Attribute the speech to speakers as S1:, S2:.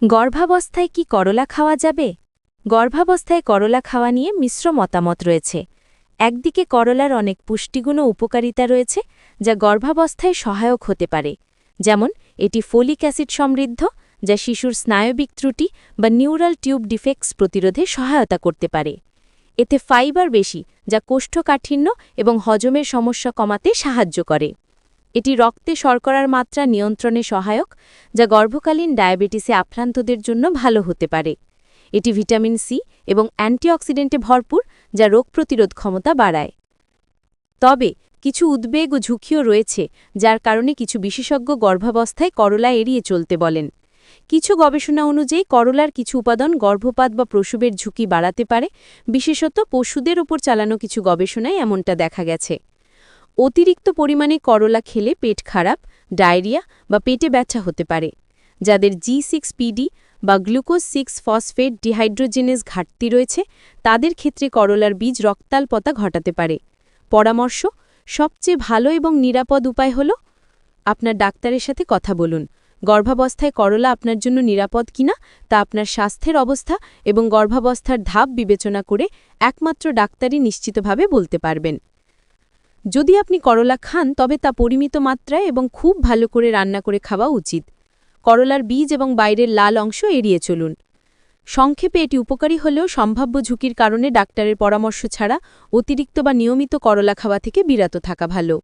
S1: গর্ভাবস্থায় কি করলা খাওয়া যাবে? গর্ভাবস্থায় করলা খাওয়া নিয়ে মিশ্র মতামত রয়েছে। একদিকে করলার অনেক পুষ্টিগুণ ও উপকারিতা রয়েছে, যা গর্ভাবস্থায় সহায়ক হতে পারে। যেমন এটি ফোলিক অ্যাসিড সমৃদ্ধ, যা শিশুর স্নায়বিক ত্রুটি বা নিউরাল টিউব ডিফেক্টস প্রতিরোধে সহায়তা করতে পারে। এতে ফাইবার বেশি, যা কোষ্ঠকাঠিন্য এবং হজমের সমস্যা কমাতে সাহায্য করে। এটি রক্তে শর্করার মাত্রা নিয়ন্ত্রণে সহায়ক, যা গর্ভকালীন ডায়াবেটিসে আক্রান্তদের জন্য ভালো হতে পারে। এটি ভিটামিন সি এবং অ্যান্টিঅক্সিডেন্টে ভরপুর, যা রোগ প্রতিরোধ ক্ষমতা বাড়ায়। তবে কিছু উদ্বেগ ও ঝুঁকিও রয়েছে, যার কারণে কিছু বিশেষজ্ঞ গর্ভাবস্থায় করলা এড়িয়ে চলতে বলেন। কিছু গবেষণা অনুযায়ী করলার কিছু উপাদান গর্ভপাত বা প্রসবের ঝুঁকি বাড়াতে পারে, বিশেষত পশুদের ওপর চালানো কিছু গবেষণায় এমনটা দেখা গেছে। অতিরিক্ত পরিমাণে করলা খেলে পেট খারাপ, ডায়রিয়া বা পেটে ব্যথা হতে পারে। যাদের G6PD বা গ্লুকোজ 6 ফসফেট ডিহাইড্রোজেনেজ ঘাটতি রয়েছে, তাদের ক্ষেত্রে করলার বীজ রক্তাল্পতা ঘটাতে পারে। পরামর্শ: সবচেয়ে ভালো এবং নিরাপদ উপায় হল আপনার ডাক্তারের সাথে কথা বলুন। গর্ভাবস্থায় করলা আপনার জন্য নিরাপদ কিনা তা আপনার স্বাস্থ্যের অবস্থা এবং গর্ভাবস্থার ধাপ বিবেচনা করে একমাত্র ডাক্তারই নিশ্চিতভাবে বলতে পারবেন। যদি আপনি করলা খান, তবে তা পরিমিত মাত্রায় এবং খুব ভালো করে রান্না করে খাওয়া উচিত। করলার বীজ এবং বাইরের লাল অংশ এড়িয়ে চলুন। সংক্ষেপে, এটি উপকারী হলেও সম্ভাব্য ঝুঁকির কারণে ডাক্তারের পরামর্শ ছাড়া অতিরিক্ত বা নিয়মিত করলা খাওয়া থেকে বিরত থাকা ভালো।